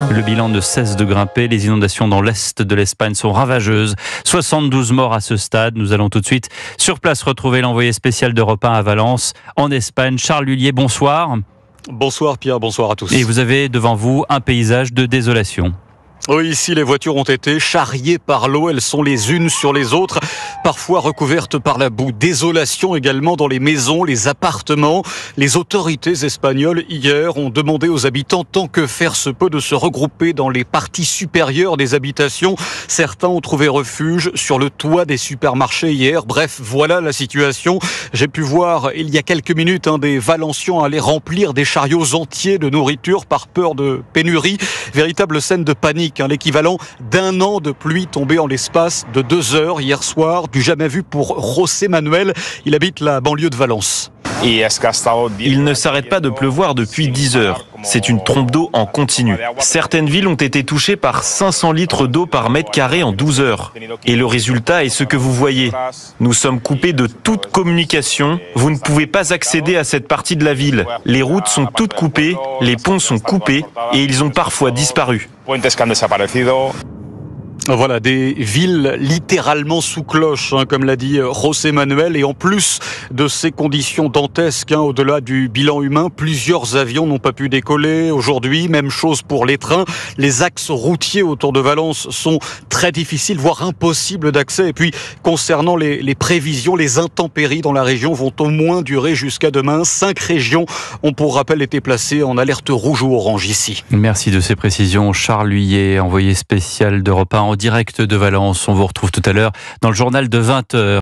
Le bilan ne cesse de grimper. Les inondations dans l'est de l'Espagne sont ravageuses. 72 morts à ce stade. Nous allons tout de suite sur place retrouver l'envoyé spécial d'Europe 1 à Valence, en Espagne. Charles Lhuillier, bonsoir. Bonsoir Pierre, bonsoir à tous. Et vous avez devant vous un paysage de désolation. Oui, ici les voitures ont été charriées par l'eau, elles sont les unes sur les autres, parfois recouvertes par la boue. Désolation également dans les maisons, les appartements. Les autorités espagnoles hier ont demandé aux habitants, tant que faire se peut, de se regrouper dans les parties supérieures des habitations. Certains ont trouvé refuge sur le toit des supermarchés hier. Bref, voilà la situation. J'ai pu voir il y a quelques minutes des Valencians aller remplir des chariots entiers de nourriture par peur de pénurie. Véritable scène de panique. L'équivalent d'un an de pluie tombée en l'espace de 2 heures hier soir, du jamais vu pour José Manuel. Il habite la banlieue de Valence. Il ne s'arrête pas de pleuvoir depuis 10 heures. C'est une trompe d'eau en continu. Certaines villes ont été touchées par 500 litres d'eau par mètre carré en 12 heures. Et le résultat est ce que vous voyez. Nous sommes coupés de toute communication. Vous ne pouvez pas accéder à cette partie de la ville. Les routes sont toutes coupées, les ponts sont coupés et ils ont parfois disparu. Voilà, des villes littéralement sous cloche, comme l'a dit José Manuel. Et en plus de ces conditions dantesques, au-delà du bilan humain, plusieurs avions n'ont pas pu décoller aujourd'hui. Même chose pour les trains. Les axes routiers autour de Valence sont très difficiles, voire impossibles d'accès. Et puis, concernant les prévisions, les intempéries dans la région vont au moins durer jusqu'à demain. 5 régions ont pour rappel été placées en alerte rouge ou orange ici. Merci de ces précisions. Charles Lhuillier, envoyé spécial d'Europe 1 en direct de Valence. On vous retrouve tout à l'heure dans le journal de 20h.